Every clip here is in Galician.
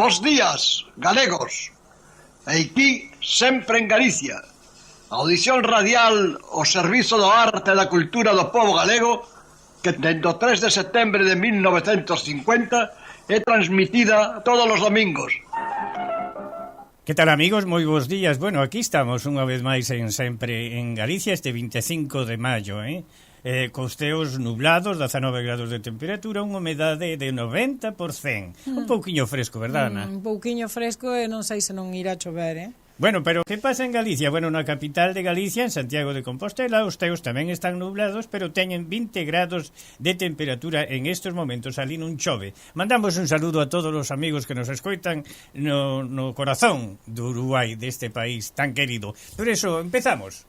Bos días, galegos. Aquí, sempre en Galicia. Audición radial ao servizo do arte e da cultura do povo galego que dende o 3 de setembro de 1950 é transmitida todos os domingos. Que tal, amigos? Moi bons días. Bueno, aquí estamos unha vez máis en sempre en Galicia este 25 de maio, cos teos nublados, 19 grados de temperatura, unha humedade de 90%. Un pouquiño fresco, verdad, Ana? Un pouquiño fresco e non sei se non irá chover, Bueno, pero que pasa en Galicia? Bueno, na capital de Galicia, en Santiago de Compostela, os teos tamén están nublados, pero teñen 20 grados de temperatura en estos momentos, ali non chove. Mandamos un saludo a todos os amigos que nos escoitan no corazón do Uruguai, deste país tan querido. Por eso, empezamos.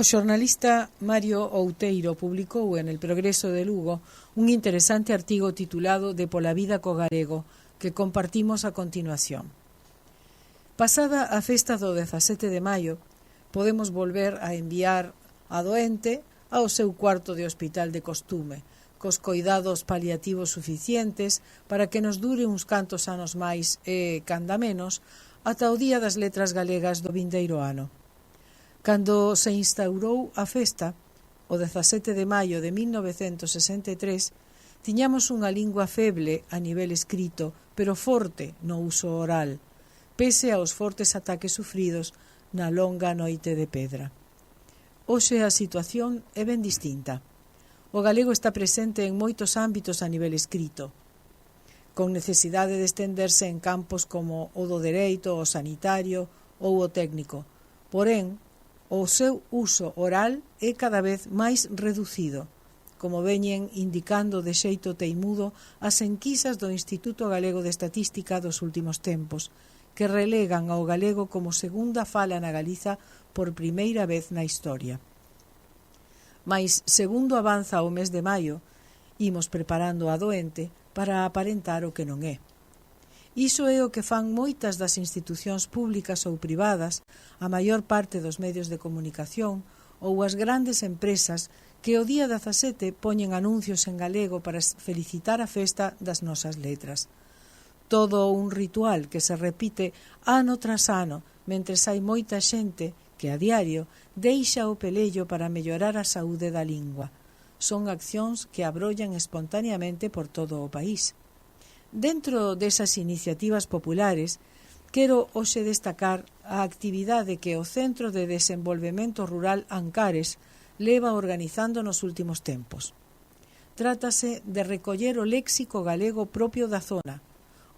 O xornalista Mario Outeiro publicou en El Progreso de Lugo un interesante artigo titulado De pola vida co galego, que compartimos a continuación. Pasada a festa do 17 de maio, podemos volver a enviar a doente ao seu cuarto de hospital de costume, cos coidados paliativos suficientes para que nos dure uns cantos anos máis e, canda menos, ata o Día das Letras Galegas do vindeiro ano. Cando se instaurou a festa, o 17 de maio de 1963, tiñamos unha lingua feble a nivel escrito, pero forte no uso oral, pese aos fortes ataques sufridos na longa noite de pedra. Hoxe a situación é ben distinta. O galego está presente en moitos ámbitos a nivel escrito, con necesidade de estenderse en campos como o do dereito, o sanitario ou o técnico. Porén, o seu uso oral é cada vez máis reducido, como veñen indicando de xeito teimudo as enquisas do Instituto Galego de Estatística dos últimos tempos, que relegan ao galego como segunda fala na Galiza por primeira vez na historia. Mais, segundo avanza o mes de maio, imos preparando a doente para aparentar o que non é. Iso é o que fan moitas das institucións públicas ou privadas, a maior parte dos medios de comunicación ou as grandes empresas que o día 17 poñen anuncios en galego para felicitar a festa das nosas letras. Todo un ritual que se repite ano tras ano, mentres hai moita xente que a diario deixa o pelello para mellorar a saúde da lingua. Son accións que abrollan espontaneamente por todo o país. Dentro desas iniciativas populares, quero hoxe destacar a actividade que o Centro de Desenvolvemento Rural Ancares leva organizando nos últimos tempos. Trátase de recoller o léxico galego propio da zona,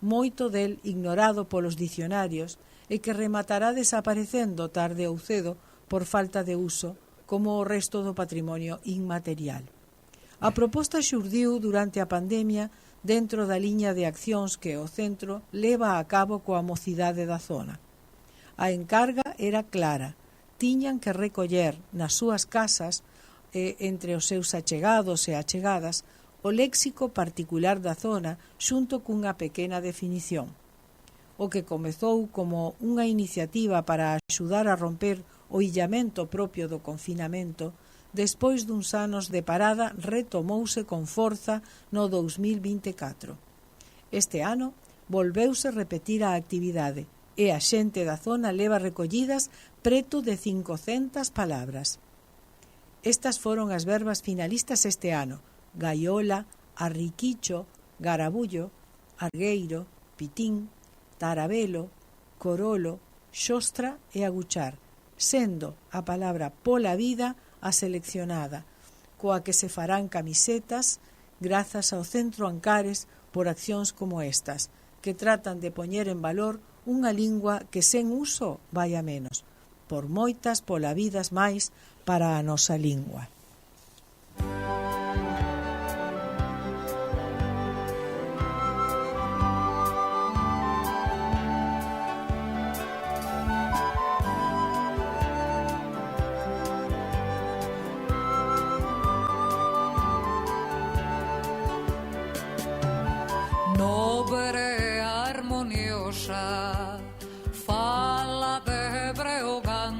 moito del ignorado polos dicionarios e que rematará desaparecendo tarde ou cedo por falta de uso, como o resto do patrimonio inmaterial. A proposta xurdiu durante a pandemia dentro da liña de accións que o centro leva a cabo coa mocidade da zona. A encarga era clara. Tiñan que recoller nas súas casas, entre os seus achegados e achegadas, o léxico particular da zona xunto cunha pequena definición. O que comezou como unha iniciativa para axudar a romper o illamento propio do confinamento, despois duns anos de parada retomouse con forza no 2024. Este ano volveuse repetir a actividade e a xente da zona leva recollidas preto de 500 palabras. Estas foron as verbas finalistas este ano: gaiola, arriquicho, garabullo, argueiro, pitín, tarabelo, corolo, xostra e aguchar, sendo a palabra pola vida a seleccionada, coa que se farán camisetas grazas ao Centro Ancares por accións como estas, que tratan de poñer en valor unha lingua que sen uso vai a menos, por moitas pola vidas máis para a nosa lingua. Nobre harmoniosa, fala de Breogán,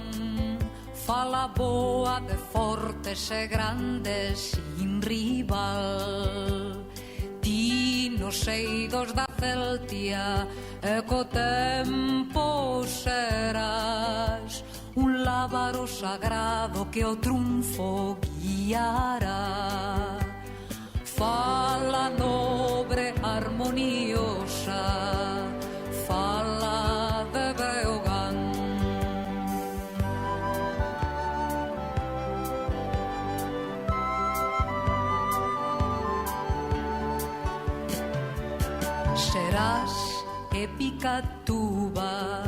fala boa de fortes e grandes sin rival. Ti nos eidos da Celtia e co tempo serás un lábaro sagrado que o triunfo guiará. Fala nobre harmoniosa, fala de Breogán. Serás épica tuba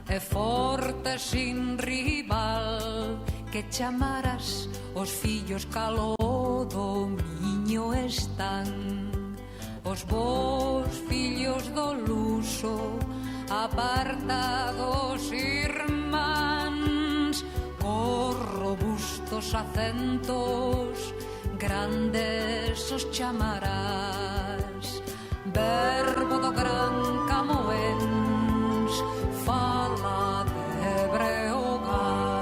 e forte sin rival, que chamarás os fillos calo do miño están. Os vos fillos do luso, apartados irmáns, cos robustos acentos, grandes os chamarás. Verbo do gran Camoens, fala de Breogán.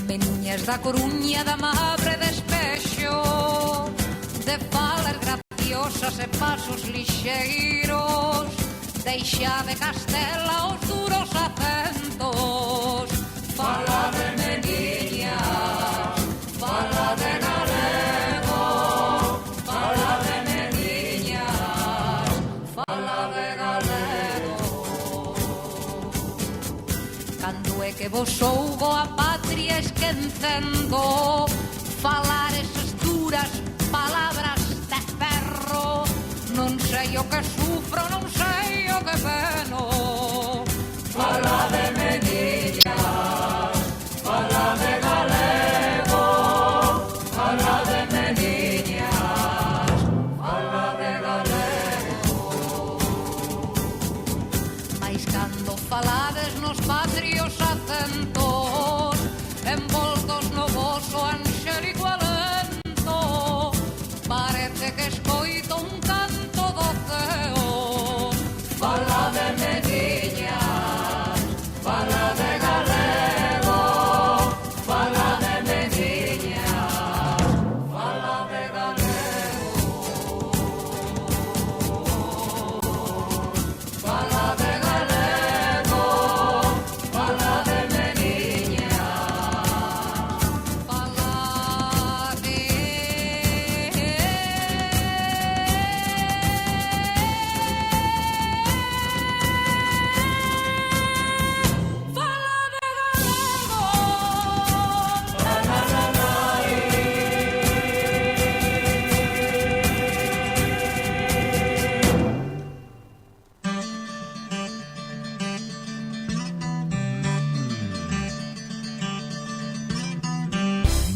Meniñas da Coruña, da Mabre de Espexo, de falas graciosas e pasos lixeiros, deixa de Castela os duros acentos. Fala de meniñas, fala de galego, fala de meniñas, fala de galego. Cando é que vos sougo a patria esquecendo, falar esas duras palabras de ferro, non sei o que sufro, non sei o que peno. Fala de meniñas, fala de galego, fala de meniñas, fala de galego. Mais cando falades nos patrios acentos, envoltos no voso anxélico alento, parece que escoito un canto do ceo. Fala de meniñas, fala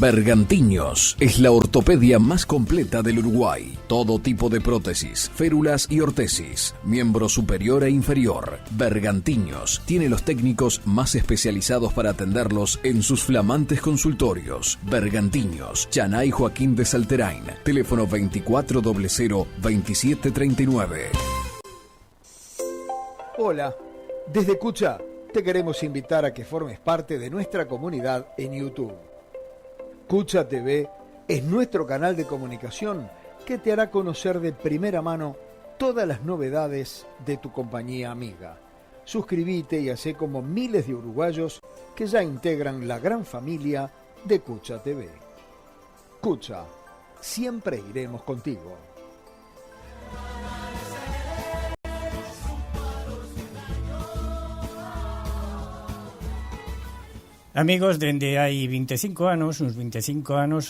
Bergantiños es la ortopedia más completa del Uruguay. Todo tipo de prótesis, férulas y ortesis, miembro superior e inferior. Bergantiños tiene los técnicos más especializados para atenderlos en sus flamantes consultorios. Bergantiños, Chanay Joaquín de Salterain, teléfono 24002739. Hola, desde Cucha te queremos invitar a que formes parte de nuestra comunidad en YouTube. Cucha TV es nuestro canal de comunicación que te hará conocer de primera mano todas las novedades de tu compañía amiga. Suscríbete y hacé como miles de uruguayos que ya integran la gran familia de Cucha TV. Cucha, siempre iremos contigo. Amigos, dende hai 25 anos,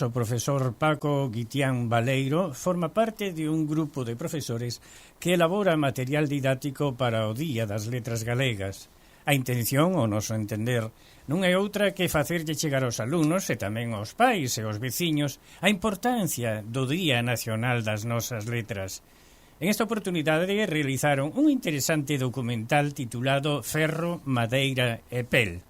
o profesor Paco Guitián Baleiro forma parte de un grupo de profesores que elabora material didáctico para o Día das Letras Galegas. A intención, ao noso entender, non é outra que facerlle chegar aos alumnos e tamén aos pais e aos veciños a importancia do Día Nacional das Nosas Letras. En esta oportunidade realizaron un interesante documental titulado Ferro, Madeira e Pel.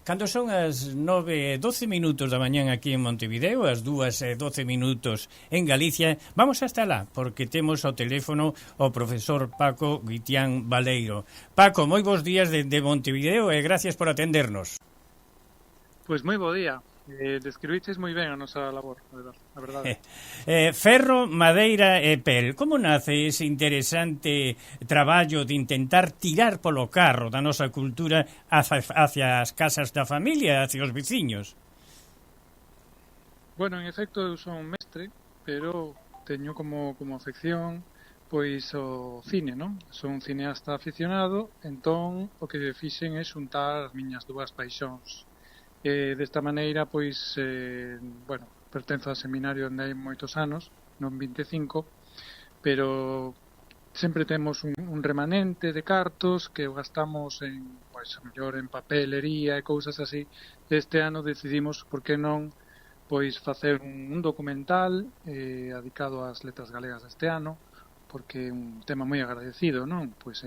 Cando son as 9:12 minutos da mañán aquí en Montevideo, as 2:12 minutos en Galicia, vamos hasta lá, porque temos ao teléfono o profesor Paco Guitián Baleiro. Paco, moi bons días de Montevideo e gracias por atendernos. Pois moi bo día. Describiches moi ben a nosa labor, a verdade. Ferro, madeira e pel. Como nace ese interesante traballo de intentar tirar polo carro da nosa cultura hacia as casas da familia, hacia os veciños? Bueno, en efecto, eu son mestre, pero teño como afección pois o cine, non? Son un cineasta aficionado, entón o que fixen é xuntar as miñas dúas paixóns. Desta maneira, pois, bueno, pertenzo ao seminario onde hai moitos anos, non 25, pero sempre temos un remanente de cartos que gastamos en, pois, a mellor en papelería e cousas así. Este ano decidimos, por que non, pois, facer un documental dedicado ás letras galegas deste ano, porque é un tema moi agradecido, non? Pois,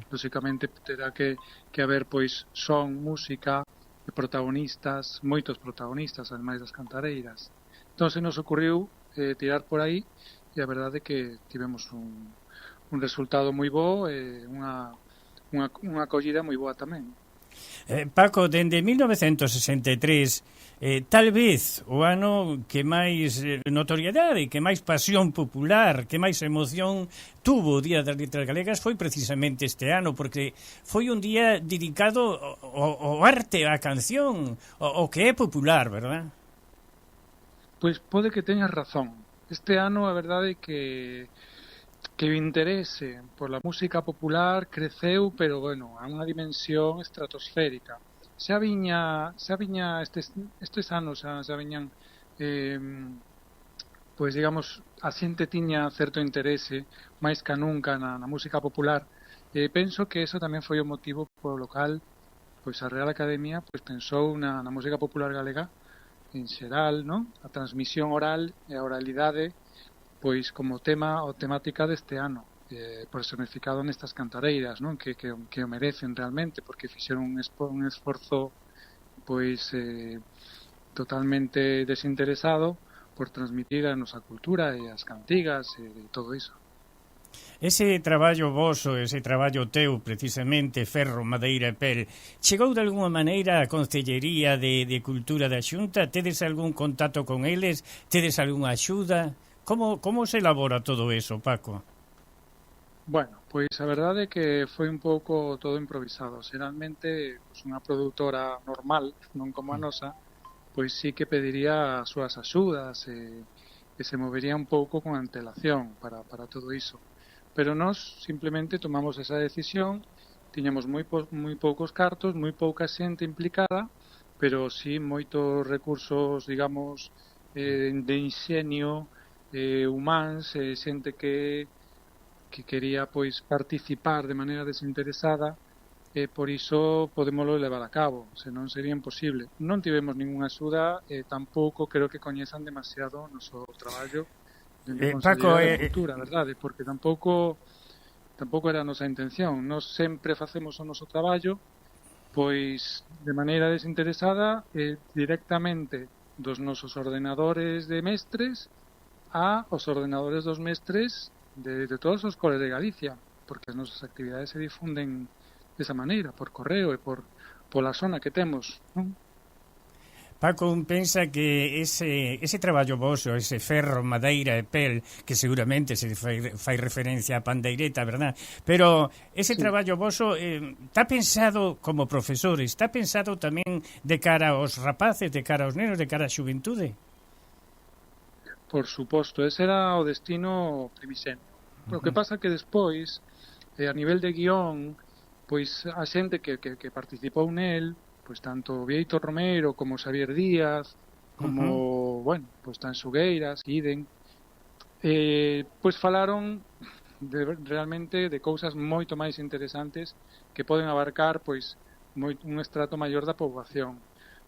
lógicamente, terá que haber, pois, son, música, protagonistas, moitos protagonistas, ademais das cantareiras. Entón se nos ocurriu tirar por aí e a verdade é que tivemos un resultado moi bo e unha acollida moi boa tamén. Paco, dende 1963, tal vez o ano que máis notoriedade, que máis pasión popular, que máis emoción tuvo o Día das Letras Galegas foi precisamente este ano, porque foi un día dedicado ao arte, á canción, o que é popular, verdad? Pois pode que teñas razón. Este ano a verdade é que o interese pola música popular creceu, pero, bueno, a unha dimensión estratosférica. Xa viña estes anos, xa viñan, pois, digamos, a xente tiña certo interese, máis que nunca, na música popular. Penso que eso tamén foi o motivo polo local, pois, a Real Academia, pois, pensou na música popular galega en xeral, non? A transmisión oral e a oralidade, pois como tema ou temática deste ano, personificado nestas cantareiras, non? Que o merecen realmente, porque fixeron un esforzo pois totalmente desinteresado por transmitir a nosa cultura e as cantigas e todo iso. Ese traballo voso, ese traballo teu, precisamente, Ferro, Madeira e Pel, chegou de alguma maneira a Concellería de Cultura da Xunta? Tedes algún contacto con eles? Tedes algunha axuda? Como se elabora todo eso, Paco? Bueno, pois a verdade é que foi un pouco todo improvisado. Xeralmente, pois, unha produtora normal, non como a nosa, pois sí que pediría as súas axudas e se movería un pouco con antelación para todo iso. Pero nós simplemente tomamos esa decisión, tiñamos moi poucos cartos, moi pouca xente implicada, pero sí moitos recursos, digamos, de inxenio, humáns, xente que quería pois participar de maneira desinteresada e por iso podémolo levar a cabo, senón sería imposible. Non tivemos ninguna axuda e tampouco creo que coñezan demasiado o noso traballo de Paco, Consellería de Cultura, verdade? Porque tampouco era a nosa intención. Nos sempre facemos o noso traballo pois de maneira desinteresada directamente dos nosos ordenadores de mestres a os ordenadores dos mestres de todos os coles de Galicia, porque as nosas actividades se difunden desa maneira, por correo e pola zona que temos, non? Paco, un pensa que ese traballo voso, ese ferro, madeira e pel, que seguramente se fai referencia á pandeireta, verdad? Pero ese traballo voso está pensado como profesor, está pensado tamén de cara aos rapaces, de cara aos nenos, de cara á xuventude? Por suposto, ese era o destino primixenio. O que pasa que despois, a nivel de guión, pois a xente que participou nel, pois tanto Vieito Romero como Xavier Díaz, como, bueno, pois tan Sugueiras, Iden, pois falaron realmente de cousas moito máis interesantes que poden abarcar pois un estrato maior da poboación.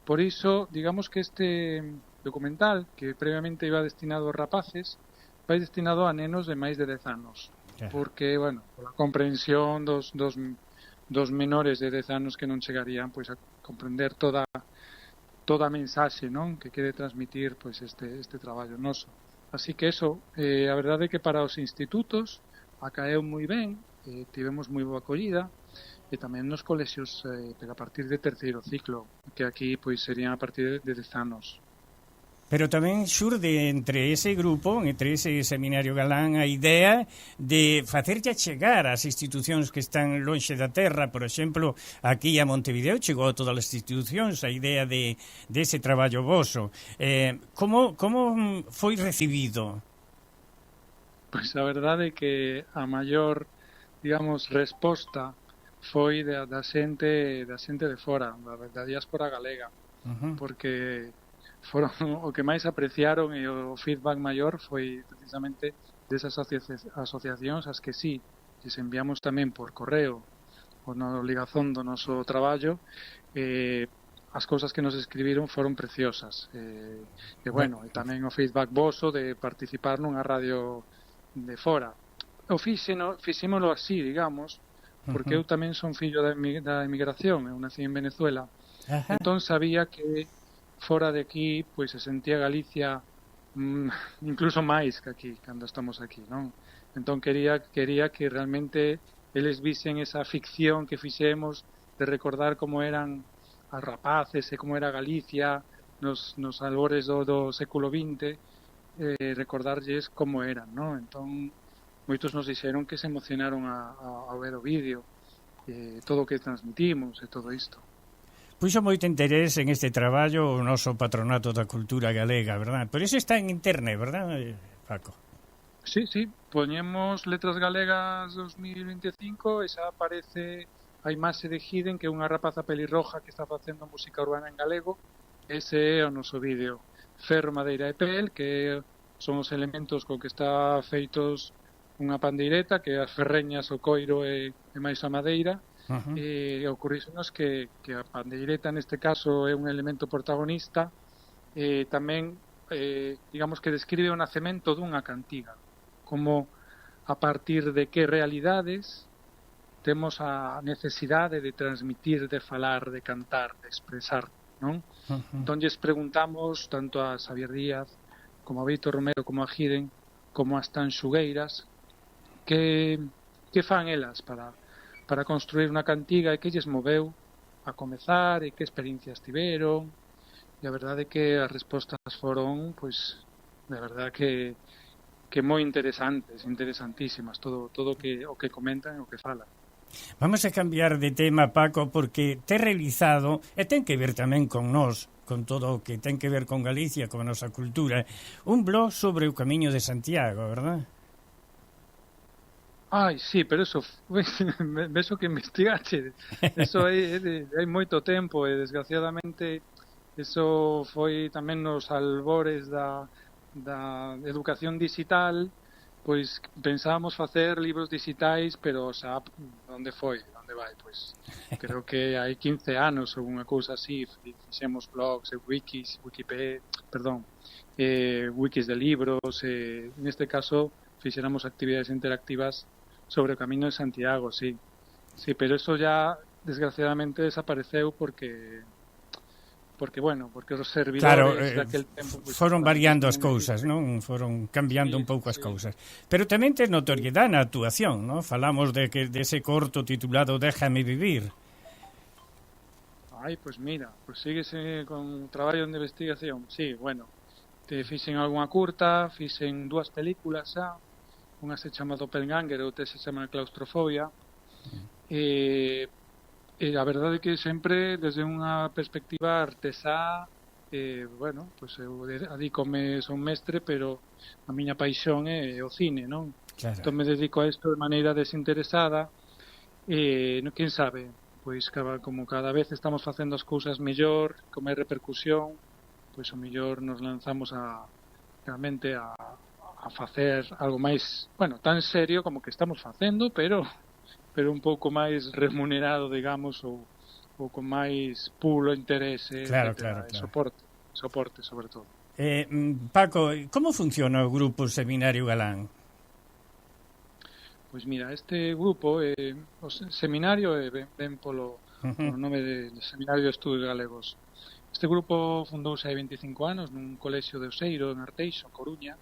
Por iso, digamos que este documental, que previamente iba destinado aos rapaces, vai destinado a nenos de máis de 10 anos. Porque, bueno, pola comprensión dos menores de 10 anos que non chegarían pois a comprender toda a mensaxe, non, que quere transmitir pois este traballo noso. Así que eso, a verdade é que para os institutos acaeu moi ben, tivemos moi boa acollida, e tamén nos colexios pero a partir de terceiro ciclo, que aquí pois serían a partir de 10 anos. Pero tamén xurde entre ese grupo, entre ese seminario galán, a idea de facerlle chegar ás institucións que están lonxe da terra, por exemplo, aquí a Montevideo chegou a todas as institucións a idea de ese traballo voso. Como foi recibido? Pois a verdade é que a maior, digamos, resposta foi da xente de fora, da diáspora galega, porque foron o que máis apreciaron e o feedback maior foi precisamente desas asociacións as que sí, lles enviamos tamén por correo ou na ligazón do noso traballo, as cousas que nos escribiron foron preciosas, e bueno, e tamén o feedback voso de participar nunha radio de fora. Fixémolo así, digamos, porque eu tamén son fillo da emigración, eu nací en Venezuela, entón sabía que fora de aquí, pois se sentía Galicia incluso máis que aquí, cando estamos aquí, non? Entón quería que realmente eles visen esa ficción que fixemos de recordar como eran as rapaces e como era Galicia nos albores do século XX, recordarlles como eran, non? Entón moitos nos dixeron que se emocionaron ao ver o vídeo, todo o que transmitimos e todo isto. Puxo moito interés en este traballo o noso Patronato da Cultura Galega, verdad? Por iso está en internet, verdad, Paco? Sí, poñemos Letras Galegas 2025 e xa aparece a imaxe de Hiden, que é unha rapaza pelirroja que está facendo música urbana en galego. Ese é o noso vídeo. Ferro, madeira e pel, que son os elementos con que está feitos unha pandeireta, que as ferreñas, o coiro e máis a madeira. E ocurrísenos que a pandeireta neste caso é un elemento protagonista, tamén digamos que describe o nacemento dunha cantiga, como a partir de que realidades temos a necesidade de transmitir, de falar, de cantar, de expresar, non? Entón lles preguntamos tanto a Xavier Díaz como a Víctor Romero como a Hiden como as Tanxugueiras que fan elas para construir unha cantiga e que lles moveu a comezar e que experiencias tiveron, e a verdade é que as respostas foron, pois, de verdade que moi interesantísimas, todo o que comentan e o que falan. Vamos a cambiar de tema, Paco, porque te realizado, e ten que ver tamén con nós, con todo o que ten que ver con Galicia, con a nosa cultura, un blog sobre o Camiño de Santiago, verdad? Ai, sí, pero eso vexo que investigache. Eso hai moito tempo e desgraciadamente eso foi tamén nos albores da educación digital, pois pensábamos facer libros digitais, pero xa onde vai, pois creo que hai 15 anos ou unha cousa así, fixemos blogs, wikis, wikis de libros, neste caso fixéramos actividades interactivas sobre o Camiño de Santiago, sí, pero eso ya desgraciadamente desapareceu porque os servidores daquel tempo foron variando as cousas, non? Foron cambiando un pouco as cousas. Pero tamén ten notoriedade na actuación, non? Falamos de ese corto titulado Déjame vivir. Pois mira, síguese con traballo de investigación. Sí, bueno, te fixen algunha curta, fixen 2 películas xa, unha se chama Doppelganger e outra se chama Claustrofobia. A verdade é que sempre desde unha perspectiva artesá, bueno, pois eu adícome, son mestre, pero a miña paixón é o cine, non? Claro. Entón me dedico a isto de maneira desinteresada, quen sabe, pois como cada vez estamos facendo as cousas mellor, con máis repercusión, pois o mellor nos lanzamos realmente a facer algo máis, bueno, tan serio como que estamos facendo, pero un pouco máis remunerado, digamos, ou con máis pulo interese, claro. soporte, sobre todo. Paco, como funciona o grupo Seminario Galán? Pois mira, este grupo, o seminario, ben polo nome de Seminario de Estudos Galegos. Este grupo fundouse hai 25 anos nun colexio de Oseiro, en Arteixo, Coruña,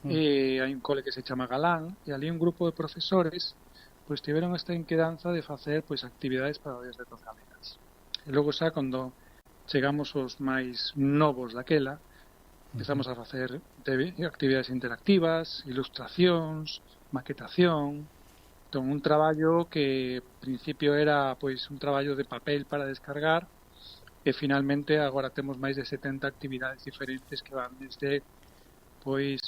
hai un cole que se chama Galán, e ali un grupo de profesores pois tiveron esta inquedanza de facer pois actividades para as letras galegas. E logo xa, cando chegamos os máis novos daquela, empezamos a facer actividades interactivas, ilustracións, maquetación, entón un traballo que en principio era pois un traballo de papel para descargar, e finalmente agora temos máis de 70 actividades diferentes que van desde pois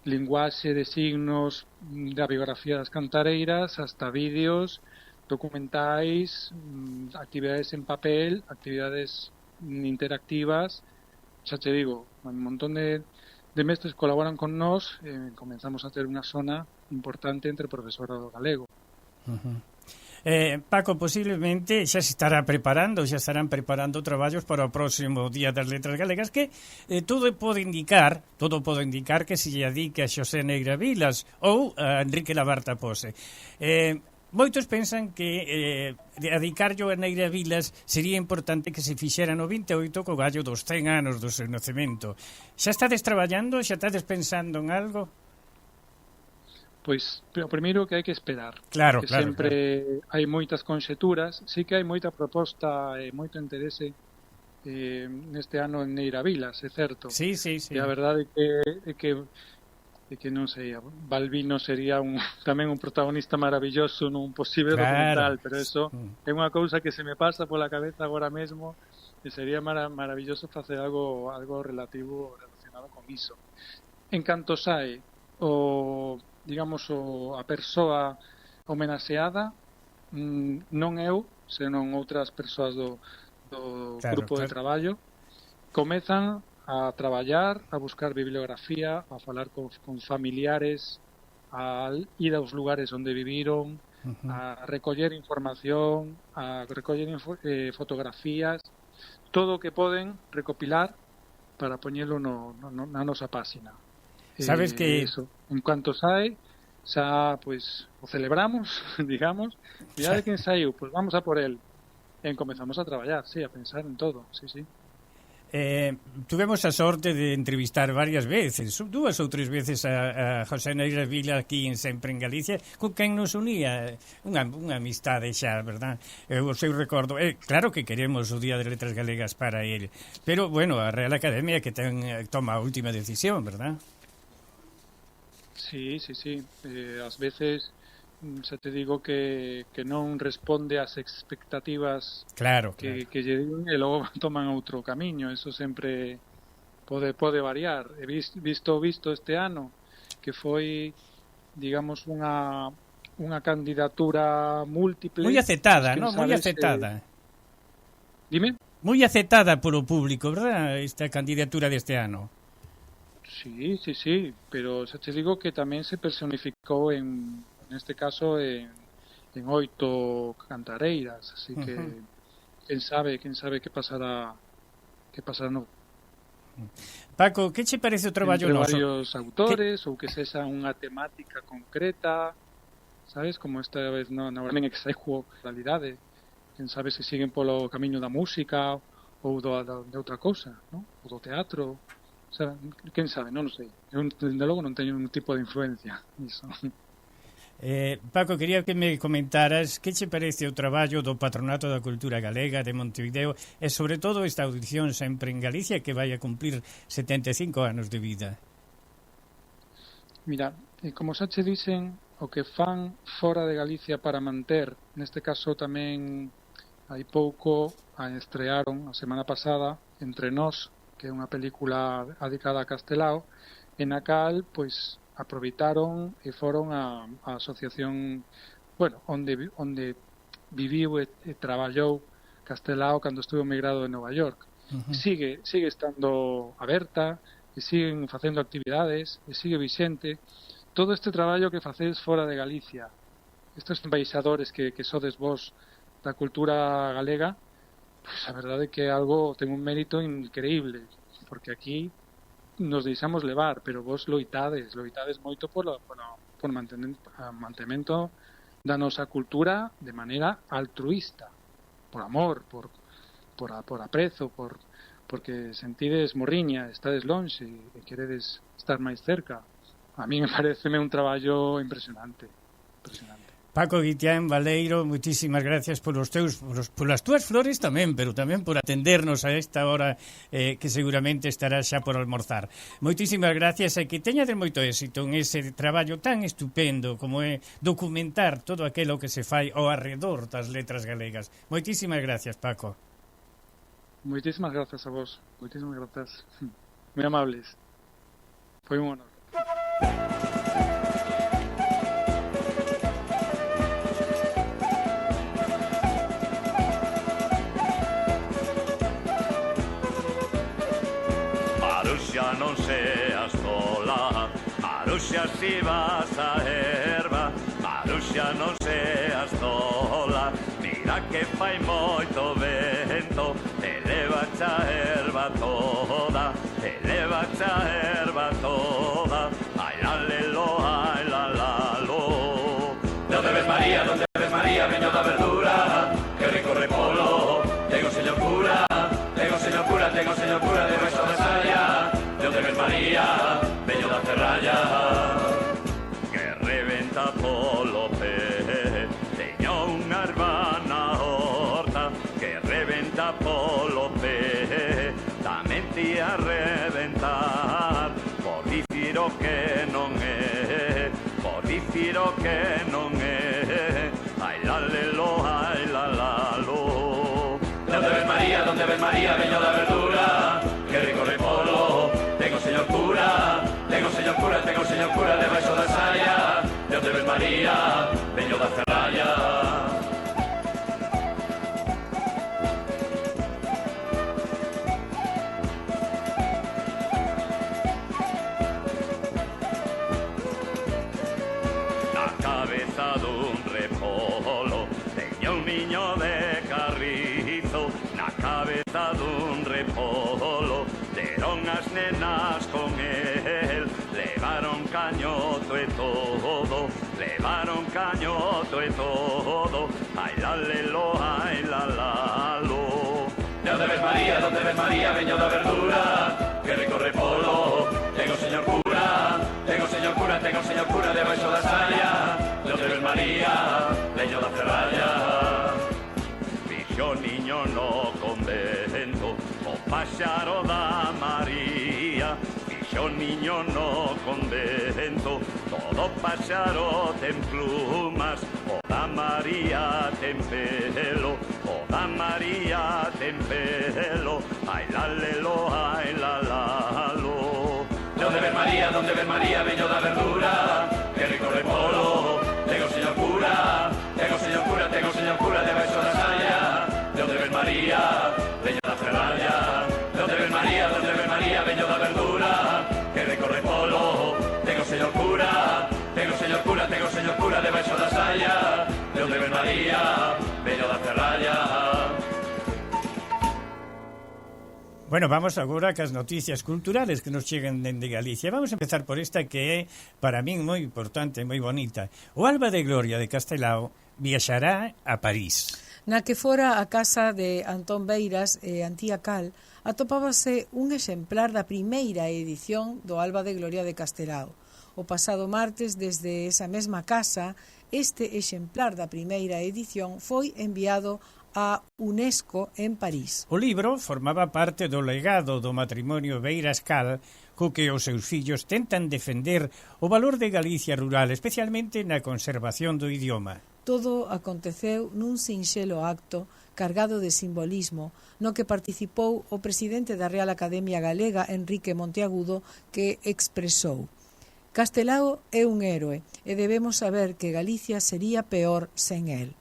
linguaxe de signos da biografía das cantareiras hasta vídeos, documentais, actividades en papel, actividades interactivas. Xa te digo, un montón de mestres colaboran con nós, comenzamos a ter unha zona importante entre profesorado galego. Paco, posiblemente xa estarán preparando traballos para o próximo Día das Letras Galegas, que todo pode indicar que se lle adique a Xosé Neira Vilas ou a Enrique Labarta Pose. Moitos pensan que adicarlo a Neira Vilas sería importante que se fixera no 28 co gallo dos 100 anos do seu nacemento. Xa estades traballando? Xa estades pensando en algo? Pois, o primeiro que hai que esperar. Claro. Sempre hai moitas conxeturas, sí que hai moita proposta e moito interese neste ano en Neira Vilas, é certo. Sí. E a verdade é que non sei, Balbino sería tamén un protagonista maravilloso nun posible documental, pero eso é unha cousa que se me pasa pola cabeza agora mesmo, e sería maravilloso facer algo relacionado con iso. En canto sae a persoa homenaxeada, non eu, senón outras persoas do grupo de traballo, comezan a traballar, a buscar bibliografía, a falar con familiares, a ir aos lugares onde viviron, a recoller información, a recoller fotografías, todo o que poden recopilar para poñelo na nosa páxina. Sabes que eso, en cuanto sae, xa pois o celebramos, digamos, e ya de quen saiu, pois vamos a por el. E comezamos a traballar, sí, a pensar en todo, sí. Tuvemos a sorte de entrevistar varias veces, 2 ou 3 veces a José Neira Vila aquí sempre en Galicia, con quen nos unía unha amistade xa, verdad? O seu recordo, claro que queremos o Día das Letras Galegas para ele, pero bueno, a Real Academia que toma a última decisión, verdad? Sí. Ás veces xa te digo que non responde ás expectativas que lle din e logo toman outro camiño. Eso sempre pode variar. He visto este ano que foi, digamos, unha candidatura múltiple. Moi aceptada, non? Moi aceptada. Dime? Moi aceptada polo público, verdad? Esta candidatura deste ano. Sí, pero xa te digo que tamén se personificou neste caso en 8 cantareiras, así que quen sabe que pasará no Paco, que che parece o traballo entre noso? varios autores ou que sexa unha temática concreta, sabes, como esta vez non en execuo realidade, quen sabe se siguen polo camiño da música ou de outra cousa, ¿no? Ou do teatro, o sea, quen sabe, non sei. Eu, desde logo, non teño un tipo de influencia niso. Paco, quería que me comentaras que che parece o traballo do Patronato da Cultura Galega de Montevideo e sobre todo esta audición sempre en Galicia que vai a cumplir 75 anos de vida. Mira, como xa che dicen, o que fan fora de Galicia para manter, neste caso tamén hai pouco estrearon a semana pasada Entre Nós, que é unha película dedicada a Castelao, en a cal, pois, aproveitaron e foron a asociación, bueno, onde viviu e traballou Castelao cando estuvo emigrado de Nova York. Sigue estando aberta e siguen facendo actividades e sigue vixente todo este traballo que facedes fora de Galicia, estes embaixadores que sodes vos da cultura galega, pois a verdade é que algo ten un mérito increíble, porque aquí nos deixamos levar, pero vos loitades moito por mantemento da nosa cultura de maneira altruista, por amor, por aprezo, porque sentides morriña, estades lonxe e queredes estar máis cerca. A mí me pareceme un traballo impresionante. Paco Guitián Baleiro, muchísimas gracias polas túas flores tamén, pero tamén por atendernos a esta hora que seguramente estará xa por almorzar. Moitísimas gracias e que teñades moito éxito en ese traballo tan estupendo como é documentar todo aquilo que se fai ao arredor das letras galegas. Moitísimas gracias, Paco. Moitísimas gracias a vos. Moitísimas gracias. Moi amables. Foi un honor. Maruxa, non seas tola, Maruxa, si vas a erva, Maruxa, non seas tola, mira que fai moito vento, elevache a erva toda, elevache a erva toda, ai lalelo, ai lalalo. Donde ves María, veño da verdura, que recorre polo, tengo señor cura, debaixo da saia, donde ves María, veño da ferralla, que reventa polo pé, teño unha erva na horta, que reventa polo pé, tamén ti a reventar, por dicir o que non é, por dicir o que non é, ai lalelo, ai lalalo. Donde ves María, veño da verdura, que recorre polo, tengo señor cura, debaixo da saia, donde ves María, veño da ferralla. Na cabeza dun repolo, teño un niño de carrizo, na cabeza dun repolo, deron as nenas con el, levaron cañoto e todo, ai lalelo, ai lalalo. Donde ves María, veño da verdura, que recorre polo, tengo señor cura, debaixo da saia, donde ves María, veño da ferralla. Fixo niño no convento, o paxaro da María, fixo niño no convento, todo paxaro ten plumas, o da María ten pelo, ai lalelo, ai lalalo. Donde ves María, veño da verdura, que recorre polo, tengo señor cura, debaixo da saia, donde ves María, veño da ferralla. Donde ves María, veño da verdura, que recorre polo, tengo señor cura, debaixo da saia, donde ves Bueno, vamos agora cas noticias culturales que nos chegan dende Galicia. Vamos a empezar por esta que é, para min, moi importante, moi bonita. O Alba de Gloria de Castelao viaxará a París. Na que fora a casa de Antón Beiras e Antía Cal, atopábase un exemplar da primeira edición do Alba de Gloria de Castelao. O pasado martes, desde esa mesma casa, este exemplar da primeira edición foi enviado a UNESCO en París. O libro formaba parte do legado do matrimonio Beiras-Cal, co que os seus fillos tentan defender o valor de Galicia rural, especialmente na conservación do idioma. Todo aconteceu nun sinxelo acto cargado de simbolismo, no que participou o presidente da Real Academia Galega, Enrique Monteagudo, que expresou: Castelao é un héroe e debemos saber que Galicia sería peor sen el.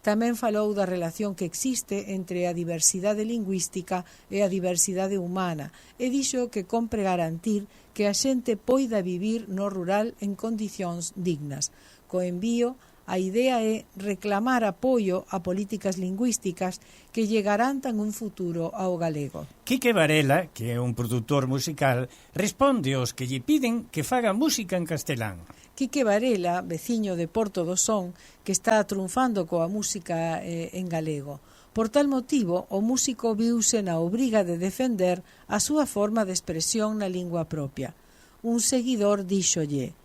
Tamén falou da relación que existe entre a diversidade lingüística e a diversidade humana e dixo que compre garantir que a xente poida vivir no rural en condicións dignas. Co envío, a idea é reclamar apoio a políticas lingüísticas que lle garantan un futuro ao galego. Quique Varela, que é un produtor musical, responde aos que lle piden que faga música en castelán. Quique Varela, veciño de Porto do Son, que está triunfando coa música en galego. Por tal motivo, o músico viuse na obriga de defender a súa forma de expresión na lingua propia. Un seguidor díxolle: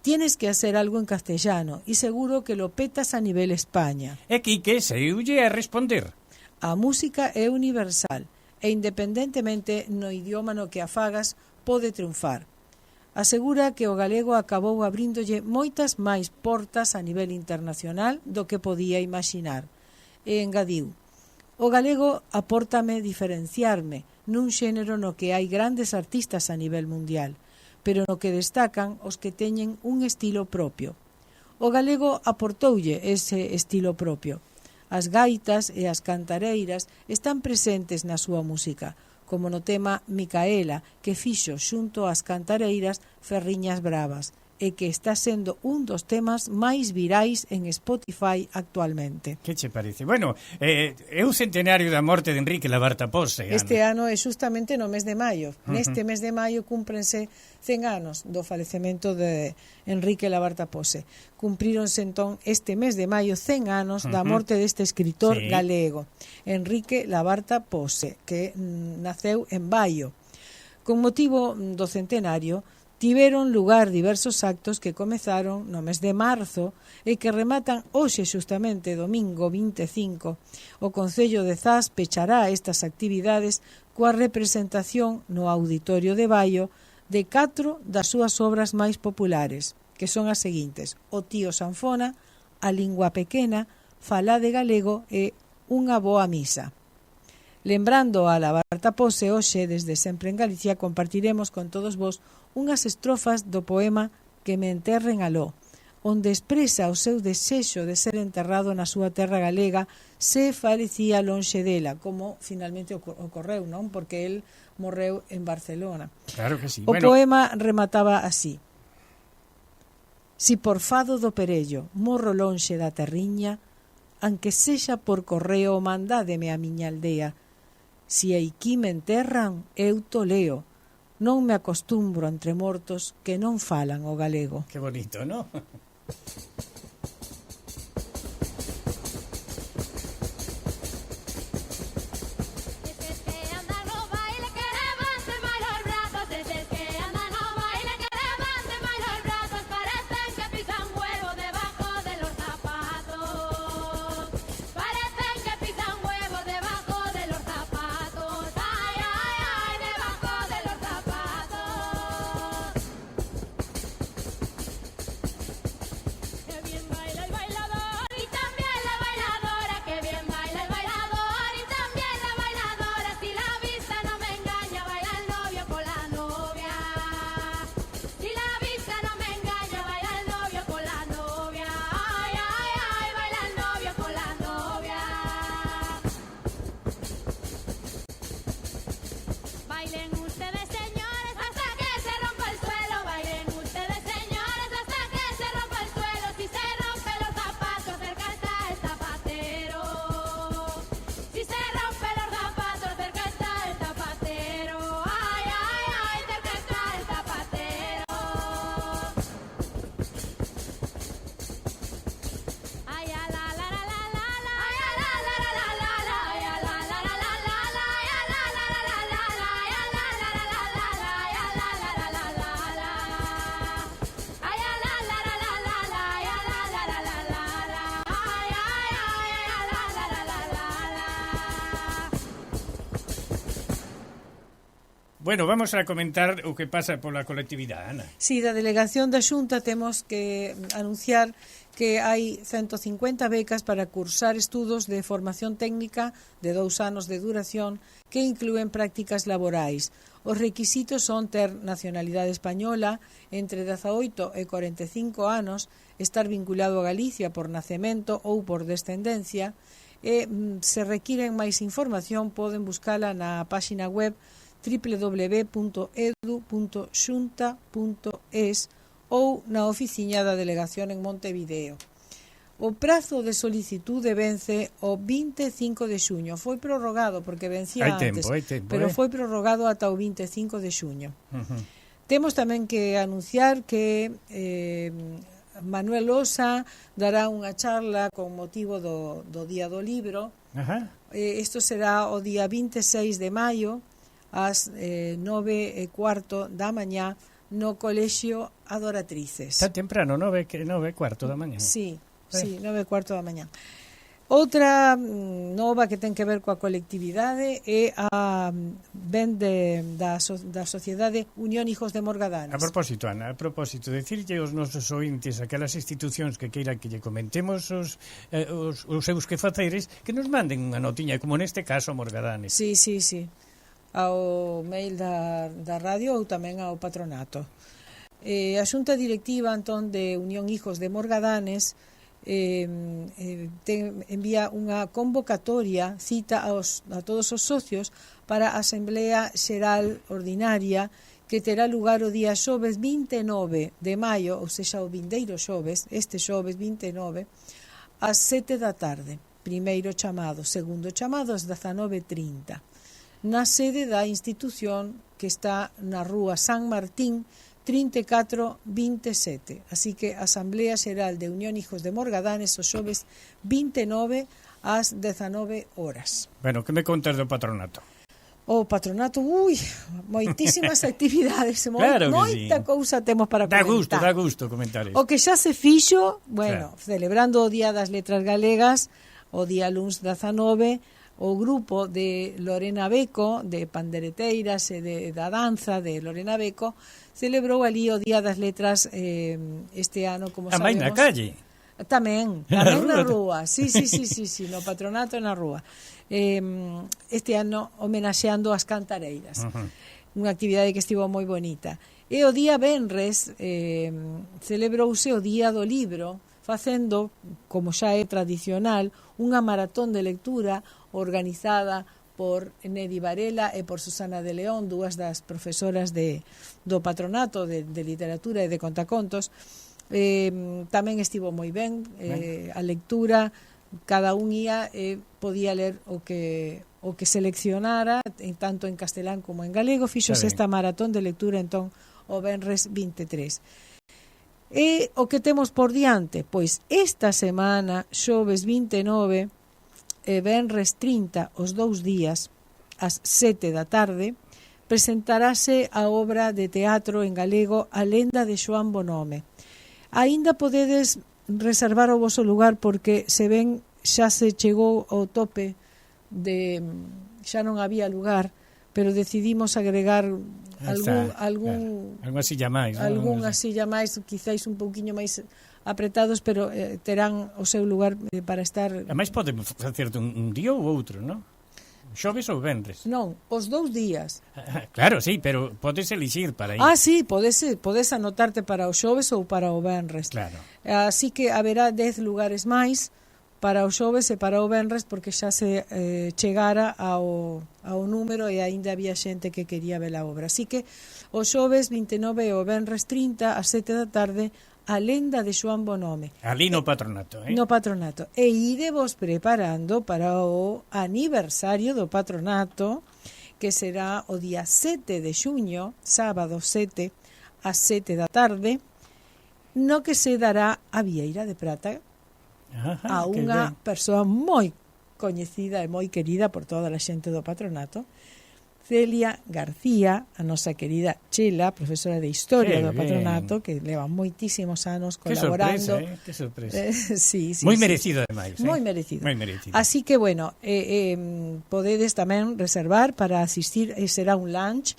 tienes que hacer algo en castellano e seguro que lo petas a nivel España. E Quique saiulle a responder: a música é universal e independentemente no idioma no que a fagas pode triunfar. Asegura que o galego acabou abríndolle moitas máis portas a nivel internacional do que podía imaginar. E engadiu: o galego apórtame diferenciarme nun xénero no que hai grandes artistas a nivel mundial, pero no que destacan os que teñen un estilo propio. O galego aportoulle ese estilo propio. As gaitas e as cantareiras están presentes na súa música, como no tema Micaela, que fixo xunto ás cantareiras Ferriñas Bravas, e que está sendo un dos temas máis virais en Spotify actualmente. Que che parece? Bueno, é o centenario da morte de Enrique Labarta Pose. Este ano é justamente no mes de maio. Neste mes de maio cúmprense 100 anos do falecemento de Enrique Labarta Pose. Cumpríronse entón este mes de maio 100 anos da morte deste escritor galego, Enrique Labarta Pose, que naceu en Baio. Con motivo do centenario, tiveron lugar diversos actos que comezaron no mes de marzo e que rematan hoxe xustamente domingo 25. O Concello de Zas pechará estas actividades coa representación no Auditorio de Baio de 4 das súas obras máis populares, que son as seguintes: O Tío Sanfona, A Lingua Pequena, Falá de Galego e Unha Boa Misa. Lembrando a Labarta Pose, hoxe, desde Sempre en Galicia, compartiremos con todos vos unhas estrofas do poema Que me enterren aló, onde expresa o seu desexo de ser enterrado na súa terra galega se falecía lonxe dela, como finalmente ocorreu, non? Porque el morreu en Barcelona. Claro que sí. O poema remataba así: si por fado do Perello morro lonxe da terriña, anque sexa por correo mandádeme a miña aldea. Si aquí me enterran, eu toleo. Non me acostumbro entre mortos que non falan o galego. Que bonito, ¿no? Bueno, vamos a comentar o que pasa pola colectividade, Ana. Si, da delegación da Xunta temos que anunciar que hai 150 becas para cursar estudos de formación técnica de 2 anos de duración que inclúen prácticas laborais. Os requisitos son ter nacionalidade española, entre 18 e 45 anos, estar vinculado a Galicia por nacemento ou por descendencia, e se requiren máis información poden buscala na páxina web www.edu.xunta.es ou na oficina da delegación en Montevideo. O prazo de solicitude vence o 25 de xuño. Foi prorrogado porque vencía antes, pero foi prorrogado ata o 25 de xuño. Temos tamén que anunciar que Manuel Osa dará unha charla con motivo do Día do Libro. Isto será o día 26 de maio ás 9:15 da mañá no Colexio Adoratrices. Está temprano, 9:15 da mañá. Sí, 9:15 da mañá. Outra nova que ten que ver coa colectividade é a da Sociedade Unión Hijos de Morgadanes. A propósito, Ana, decirlle aos nosos ointes, aquelas institucións que queiran que lle comentemos os seus quefaceres, que nos manden unha notiña, como neste caso Morgadanes. Sí. Ao mail da radio ou tamén ao patronato. A Xunta Directiva, Antón, de Unión Hijos de Morgadanes envía unha convocatoria, cita a todos os socios para a Asamblea Xeral Ordinaria que terá lugar o día xoves 29 de maio, ou seja, o vindeiro xoves, este xoves 29, ás 7 da tarde. Primeiro chamado, segundo chamado ás 19:30. Na sede da institución que está na rúa San Martín 3427. Así que Asamblea Xeral de Unión Hijos de Morgadanes o xoves 29 ás 19 horas. Bueno, que me contas do patronato? O patronato, moitísimas actividades, claro moita cousa temos para comentar. Dá gusto comentar isto. O que xa se fixo, celebrando o Día das Letras Galegas, o día luns 19, o grupo de Lorena Beco, de pandereteiras e da danza de Lorena Beco, celebrou ali o Día das Letras este ano, como sabemos. Na calle? Tamén na rúa. Sí, no patronato e na rúa. Este ano homenaxeando as cantareiras. Unha actividade que estivo moi bonita. E o día venres celebrouse o Día do Libro, facendo, como xa é tradicional, unha maratón de lectura organizada por Nedi Varela e por Susana de León, dúas das profesoras do patronato de literatura e de contacontos. Tamén estivo moi ben a lectura, cada un ía podía ler o que seleccionara, tanto en castelán como en galego. Fixose esta maratón de lectura entón o venres 23. E o que temos por diante? Pois esta semana, xoves 29 e venres 30, os 2 días, ás 7 da tarde, presentarase a obra de teatro en galego A lenda de Xoán Bonhome. Aínda podedes reservar o voso lugar porque se ven xa se chegou ao tope xa non había lugar, pero decidimos agregar algún asilla máis, asilla máis, quizáis un pouquiño máis apretados, pero terán o seu lugar para estar. Ademais podemos facer un día ou outro, non? Xoves ou venres? Non, os 2 días. Claro, sí, pero podes elixir para ir. Sí, podes anotarte para o xoves ou para o venres. Claro. Así que haberá 10 lugares máis para o xoves e para o venres, porque xa se chegara ao número e aínda había xente que quería ver a obra. Así que o xoves 29 e o venres 30 ás 7 da tarde, A lenda de Xoán Bonhome. Ali no patronato, No patronato. E idevos preparando para o aniversario do patronato, que será o día 7 de xuño, sábado 7, ás 7 da tarde, no que se dará a Vieira de Prata a unha persoa moi coñecida e moi querida por toda a xente do patronato, Celia García, a nosa querida Chela, profesora de Historia do patronato, que leva moitísimos anos colaborando. Que sorpresa. Sí, moi merecido, ademais. Moi merecido. Así que, bueno, podedes tamén reservar para asistir, será un lunch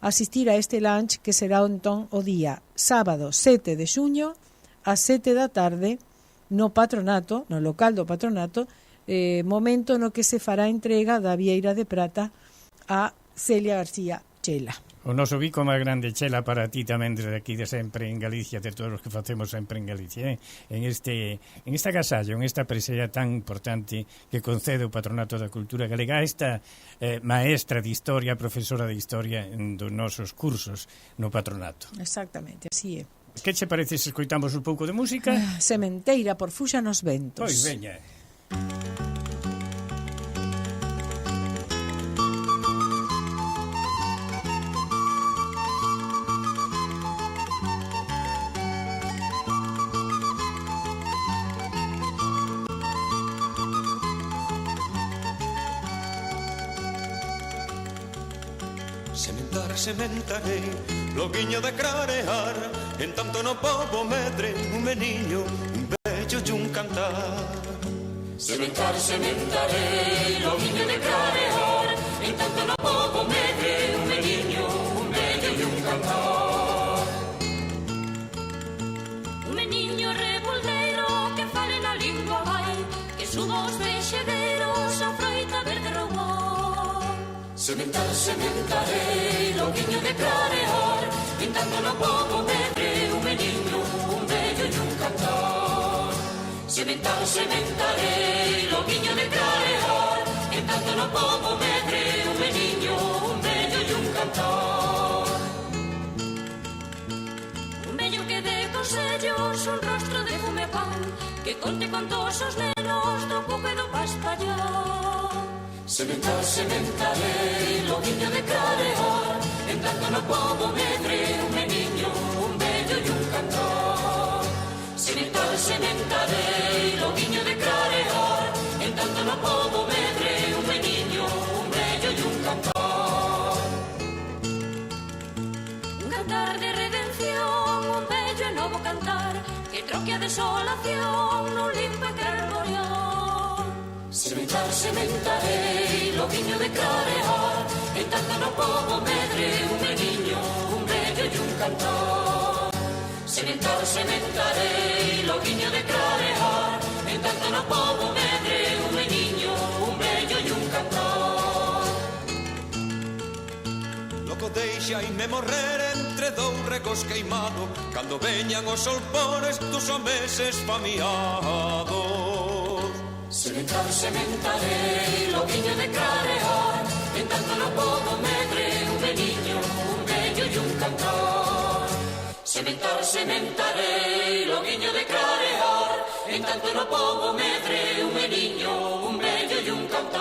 asistir a este lunch que será entón o día sábado 7 de xuño ás 7 da tarde no patronato, no local do patronato, momento no que se fará entrega da Vieira de Prata a Celia García Chela. O noso bico máis grande, Chela, para ti tamén desde aquí de sempre en Galicia, de todos os que facemos sempre en Galicia, en esta gasallo, en esta presea tan importante que concede o Patronato da Cultura Galega, esta maestra de historia, profesora de historia dos nosos cursos no Patronato. Exactamente, así é. Que che parece se escoitamos un pouco de música? Sementeira por Fuxa nos ventos. Pois veña. Sementarei, loguiño de clarear, en tanto no pobo medre, un meniño, un bello e un cantar. Sementarei, loguiño de clarear, en tanto no pobo medre, un meniño, un bello e un cantar. Un meniño reboldeiro que fale na lingua vai, que suba os vexegueiros a froita verde roubou. Sementarei, loguiño de clarear, en tanto no pobo medre, un meniño, un bello e un cantar. Sementarei, loguiño de clarear, en tanto no pobo medre, un meniño, un bello e un cantar. Un bello que dé consellos, un rostro de fume pan, que conte con todos os nenos do cuco e do paspallón. Sementarei, loguiño de clarear, en tanto no pobo medre, un meniño, un bello e un cantar. Sementarei, loguiño de clarear, en tanto no pobo medre, un meniño, un bello e un cantar. Un cantar de redención, un bello e novo cantar, que troque a desolación nun limpo e carborión. Sementarei, loguiño de clarear, en tanto no pobo medre, un meniño, un bello e un cantar. Sementarei, loguiño de clarear, en tanto no pobo medre, un meniño, un bello e un cantar. Loco deixaime morrer entre dous regos queimado, cando veñan os solpores dos homeses famiados. Sementarei, loguiño de clarear, en tanto no pobo medre, un meniño, un bello e un cantar. Sementarei, loguiño de clarear, en tanto no pobo medre, un meniño, un bello e un cantar.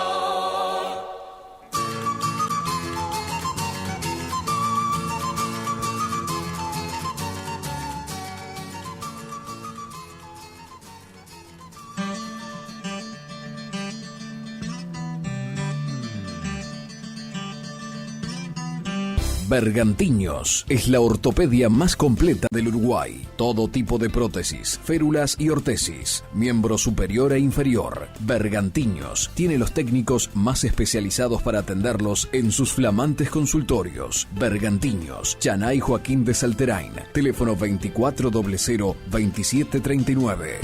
Bergantiños es la ortopedia más completa del Uruguay. Todo tipo de prótesis, férulas y ortesis, miembro superior e inferior. Bergantiños tiene los técnicos más especializados para atenderlos en sus flamantes consultorios. Bergantiños, Chanay Joaquín de Salterain, teléfono 2400-2739.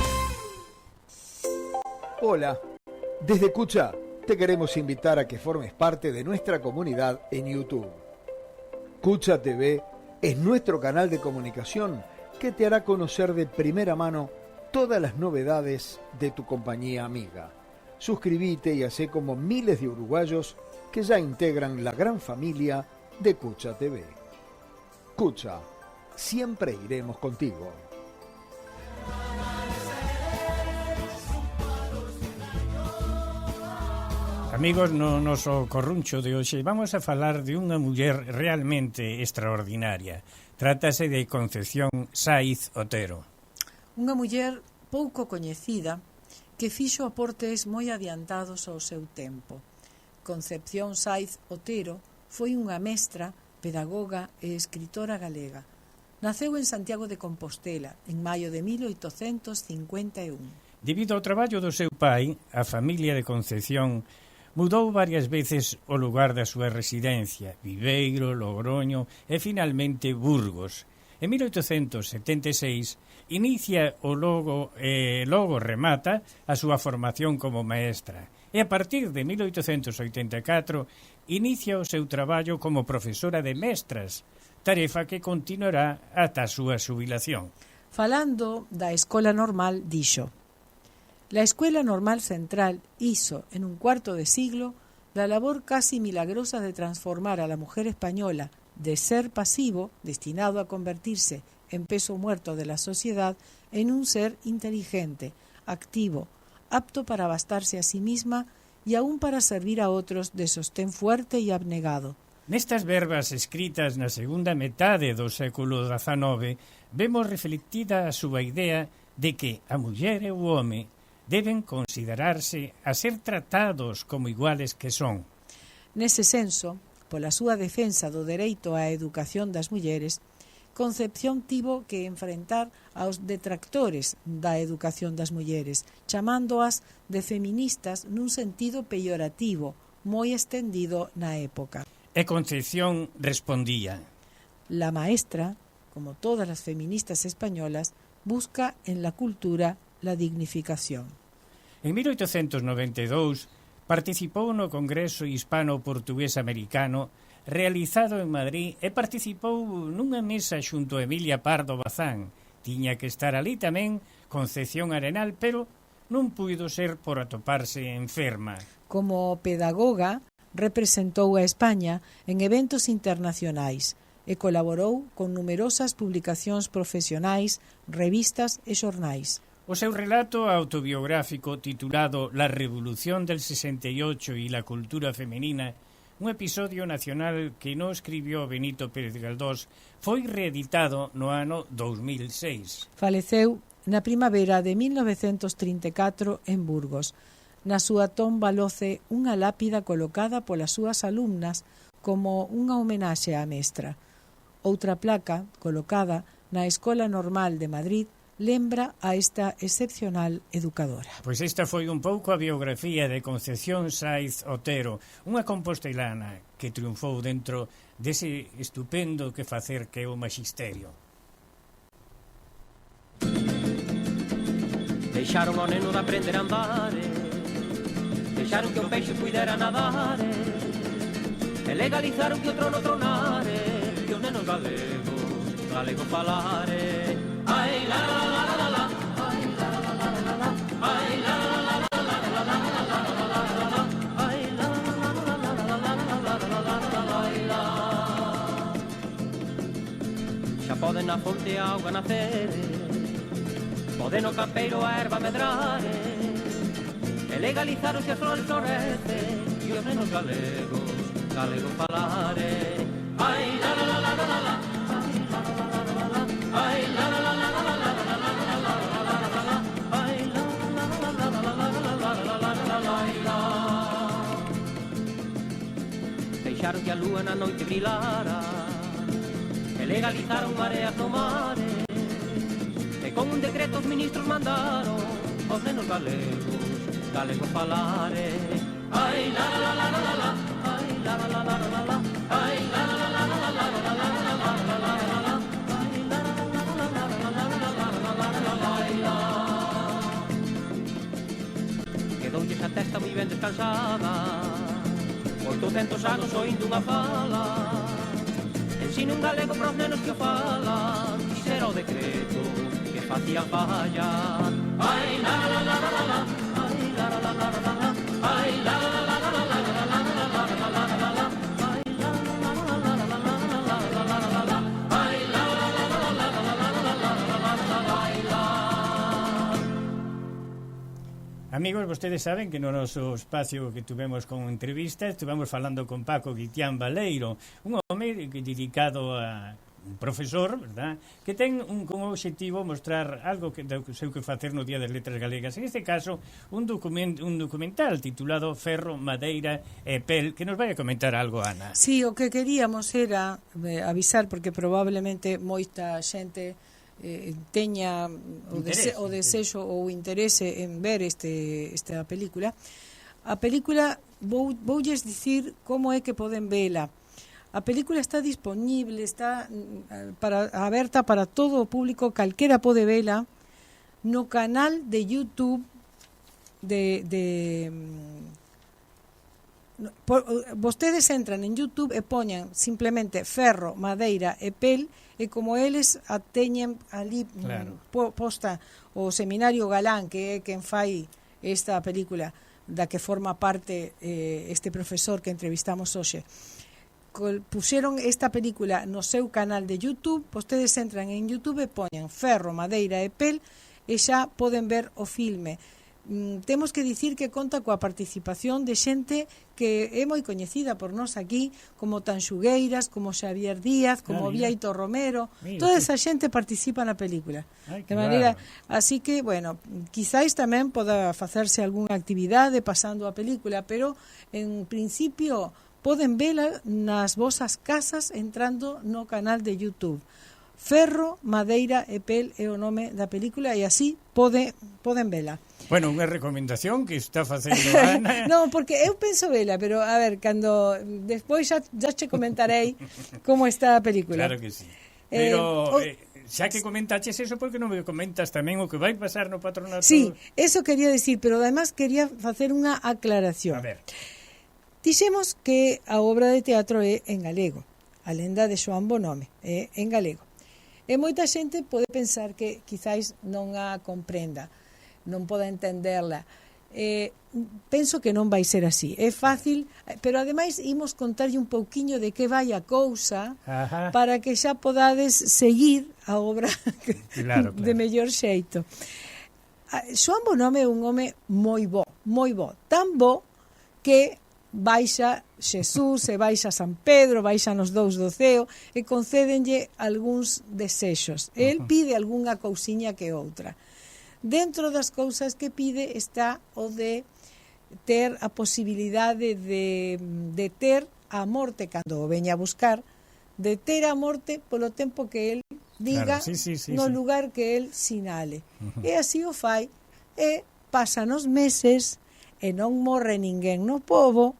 Hola, desde Cucha te queremos invitar a que formes parte de nuestra comunidad en YouTube. Cucha TV es nuestro canal de comunicación que te hará conocer de primera mano todas las novedades de tu compañía amiga. Suscríbete y hacé como miles de uruguayos que ya integran la gran familia de Cucha TV. Cucha, siempre iremos contigo. Amigos, no noso corruncho de hoxe vamos a falar de unha muller realmente extraordinaria. Trátase de Concepción Saiz Otero. Unha muller pouco coñecida que fixo aportes moi adiantados ao seu tempo. Concepción Saiz Otero foi unha mestra, pedagoga e escritora galega. Naceu en Santiago de Compostela en maio de 1851. Debido ao traballo do seu pai, a familia de Concepción Mudou varias veces o lugar da súa residencia, Viveiro, Logroño e finalmente Burgos. En 1876 inicia o logo remata a súa formación como maestra e a partir de 1884 inicia o seu traballo como profesora de mestras, tarefa que continuará ata a súa xubilación. Falando da Escola Normal, dixo: la Escuela Normal Central hizo en un cuarto de siglo la labor casi milagrosa de transformar a la mujer española de ser pasivo, destinado a convertirse en peso muerto de la sociedad, en un ser inteligente, activo, apto para bastarse a sí misma y aún para servir a otros de sostén fuerte y abnegado. Nestas verbas escritas na segunda metade do século XIX vemos reflectida a súa idea de que a muller e o home deben considerarse a ser tratados como iguales que son. Nese senso, pola súa defensa do dereito á educación das mulleres, Concepción tivo que enfrentar aos detractores da educación das mulleres, chamándoas de feministas nun sentido peyorativo, moi estendido na época. E Concepción respondía: la maestra, como todas las feministas españolas, busca en la cultura la dignificación. En 1892 participou no Congreso Hispano-Portugués Americano realizado en Madrid e participou nunha mesa xunto a Emilia Pardo Bazán. Tiña que estar ali tamén Concepción Arenal, pero non puido ser por atoparse enferma. Como pedagoga, representou a España en eventos internacionais e colaborou con numerosas publicacións profesionais, revistas e xornais. O seu relato autobiográfico titulado La Revolución del 68 y la cultura femenina, un episodio nacional que non escribió Benito Pérez Galdós, foi reeditado no ano 2006. Faleceu na primavera de 1934 en Burgos. Na súa tomba loce unha lápida colocada polas súas alumnas como unha homenaxe á mestra. Outra placa, colocada na Escola Normal de Madrid, lembra a esta excepcional educadora. Pois esta foi un pouco a biografía de Concepción Saiz Otero, unha compostelana que triunfou dentro dese estupendo que facer que é o maxisterio. Deixaron ao neno de aprender a andar, deixaron que o peixe puidera nadar, e legalizaron que o trono tronare, que os nenos galegos falare. Ai la la la la la, ai la la la la la, ai la la la la la la la, ai la la la la la la la. Xa poden na fonte a auga nacer, poden no campeiro a erva medrar, e legalizaron que as flores florecen, e os nenos galegos falare. Ai la la la la la la, ai la la la la la, ai la la la la la la la la la, ai la la la la la la la la. Deixaron que a lúa na noite brilara, e legalizaron mareas no mare, e con un decreto os ministros mandaron aos nenos galegos falare. Ai la la la la la la, ai la la la la la la, ai la la la la la la la la la la, ai la la la la la la la. Quedoulles a testa moi ben descansada, 800 anos oindo unha fala, ensino un galego para os nenos que o falan, quixera o decreto que facía falla. Ai la la la la la la, ai la la la la la la, ai la la la la la la la la la la, ai la la la la la la la la la, ai la la la la la la la la. Amigos, vostedes saben que no noso espacio que tuvemos con entrevista estuvemos falando con Paco Guitián Baleiro, un home dedicado a un profesor, verdad, que ten como objetivo mostrar algo que do seu que facer no Día das Letras Galegas. En este caso, un documental titulado Ferro, Madeira e Pel, que nos vai a comentar algo, Ana. Sí, o que queríamos era avisar, porque probablemente moita xente teña o desexo ou interese en ver esta película. A película voulles dicir como é que poden vela. A película está disponible, está aberta para todo o público, calquera pode vela, no canal de YouTube vostedes entran en YouTube e poñan simplemente Ferro, Madeira e Pel, e como eles a teñen ali posta o Seminario Galán, que é quen fai esta película da que forma parte este profesor que entrevistamos hoxe, puxeron esta película no seu canal de YouTube. Vostedes entran en YouTube e poñan Ferro, Madeira e Pel e xa poden ver o filme. Temos que dicir que conta coa participación de xente que é moi coñecida por nós aquí, como Tanxugueiras, como Xavier Díaz, como Viaito Romero. Toda esa xente participa na película. De maneira, así que, bueno, quizáis tamén poda facerse algunha actividade pasando a película, pero en principio poden vela nas vosas casas entrando no canal de YouTube. Ferro, Madeira e Pel é o nome da película e así poden vela. Bueno, unha recomendación que está facendo Ana. Non, porque eu penso vela, pero a ver, cando despois xa che comentarei como está a película. Claro que sí. Pero xa que comentaches eso, porque non me comentas tamén o que vai pasar no patronato? Sí, eso quería decir, pero además quería facer unha aclaración. A ver. Dixemos que a obra de teatro é en galego, a lenda de Xoán Bonhome é en galego. E moita xente pode pensar que quizáis non a comprenda, non poda entenderla. Penso que non vai ser así. É fácil, pero ademais imos contarlle un pouquiño de que vai a cousa para que xa podades seguir a obra de mellor xeito. Xoán Bonhome é un home moi bo, tan bo que baixa Xesús e baixa San Pedro, baixan os dous do ceo e concédenlle algúns desexos. El pide algunha cousiña que outra. Dentro das cousas que pide está o de ter a posibilidade de ter a morte cando o veña a buscar, de ter a morte polo tempo que el diga no lugar que el sinale. E así o fai e pasan os meses e non morre ninguén no pobo.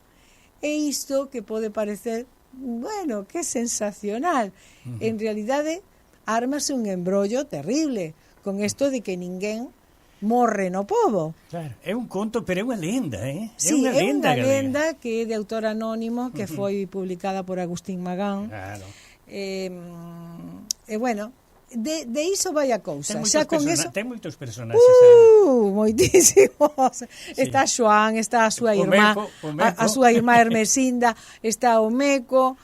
E isto que pode parecer, bueno, que sensacional. En realidade, ármase un embrollo terrible con isto de que ninguén morre no pobo. Claro, é un conto, pero é unha lenda, Sí, é unha lenda que é de autor anónimo, que foi publicada por Agustín Magán. Claro. E bueno, de iso vai a cousa. Ten moitos personaxes. Moitísimos. Sí. Está Xoán, está a súa irmá, a súa irmá Hermesinda, está o Meco,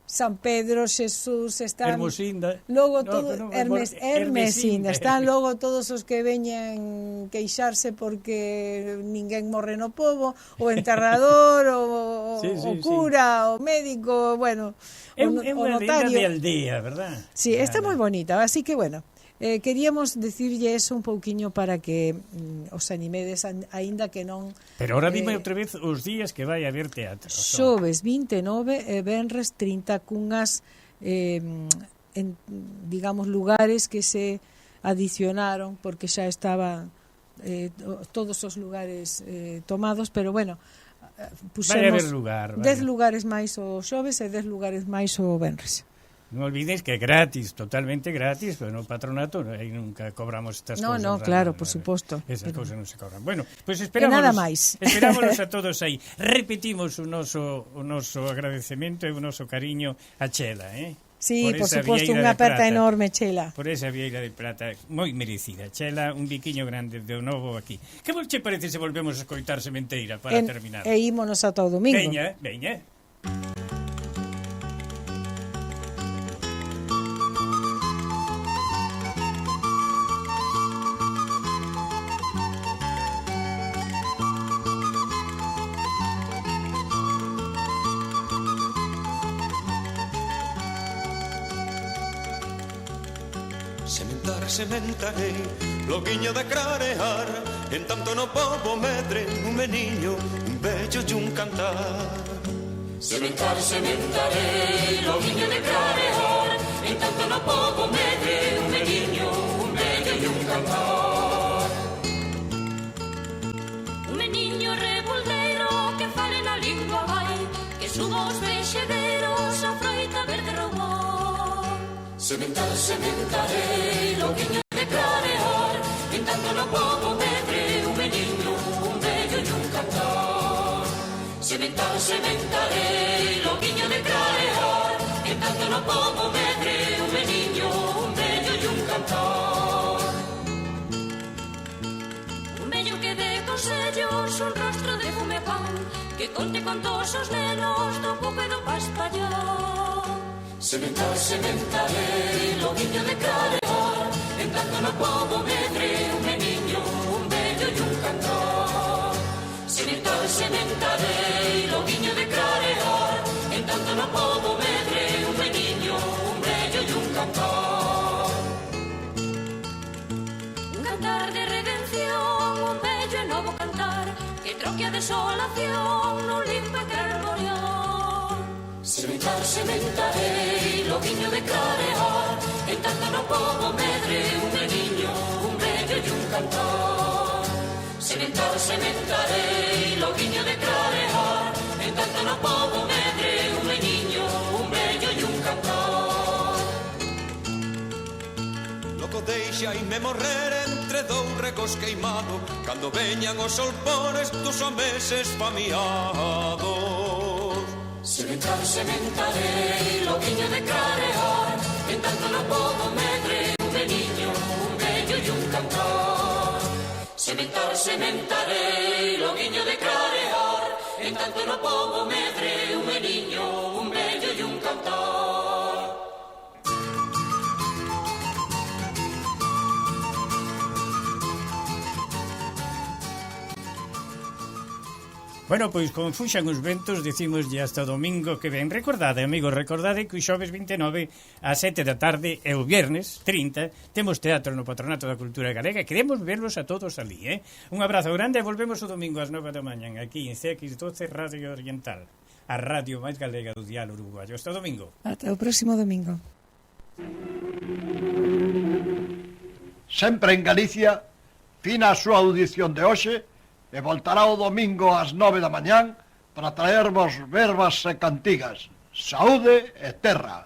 San Pedro, Xesús, está Hermosinda. Logo todo Hermesinda, están logo todos os que veñen queixarse porque ninguén morre no pobo, o enterrador, o cura, o médico, bueno, é unha lenda de aldea, verdad? Sí, está moi bonita, así que bueno, queríamos decirlle eso un pouquiño para que os animedes, aínda que non... Pero ahora dime outra vez os días que vai haber teatro. Xoves 29 e venres 30 cunhas en, digamos, lugares que se adicionaron porque xa estaban todos os lugares tomados, pero bueno, puxemos 10 lugares máis o xoves e 10 lugares máis o venres. Non olvides que é gratis, totalmente gratis, pero no patronato aí nunca cobramos estas cousas. No, claro, por suposto. Esas cousas non se cobran. Bueno, pois esperámonos. Nada máis. Esperámonos a todos aí. Repetimos o noso agradecemento e o noso cariño a Chela, Sí, por suposto, unha aperta enorme, Chela. Por esa vieira de prata moi merecida. Chela, un biquiño grande de novo aquí. Que vos che parece se volvemos a escoitar Sementeira para terminar? E ímonos ata o domingo. Veña. Sementarei, loguiño de clarear, en tanto no pobo medre un meniño, un bello e un cantar. Sementarei, loguiño de clarear, en tanto no pobo medre un meniño, un bello e un cantar. Un meniño revoldeiro peixegueros a froita verde roubou. Sementar, sementarei, loguinho de clarear, en tanto no pobo medre, un meniño, un vello e un cantar. Sementar, sementarei, loguinho de clarear, en tanto no pobo medre, un meniño, un vello e un cantar. Un vello que dé consellos, un rostro de fume pan, que conte con todos os nenos do pouco e do paspallón. Sementar, sementarei, loguinho de clarear, en tanto no pobo medre, un meniño, un vello e un cantar. Sementar, sementarei, loguinho de clarear, en tanto no pobo medre, un meniño, un vello e un cantar. Un cantar de redención, un bello e novo cantar, que troque a desolación nun limpo e carborión. Sementar, sementarei, loguinho de clarear, en tanto no pobo medre, un meniño, un vello e un cantar. Sementar, sementarei, loguinho de clarear, en tanto no pobo medre, un meniño, un vello e un cantar. Loco deixaime morrer entre dous recos queimado, cando veñan os solpores dos homeses famiados. Sementar, sementarei, loguinho de clarear, en tanto no pobo medre, un meniño, un vello e un cantar. Sementar, sementarei, loguinho de clarear, en tanto no pobo medre, un meniño, un vello e un cantar. Bueno, pois como fuxan os ventos, decimoslle hasta o domingo que ven. Recordade, amigos, recordade que o xoves 29 a 7 da tarde e o viernes 30 temos teatro no Patronato da Cultura Galega. Queremos verlos a todos ali, eh? Un abrazo grande e volvemos o domingo ás 9 da mañan aquí en CX12 Radio Oriental, a radio máis galega do dial uruguayo. Hasta o domingo. Ata o próximo domingo. Sempre en Galicia, fina a súa audición de hoxe, e voltará o domingo ás 9 da mañán para traervos verbas e cantigas. Saúde e terra.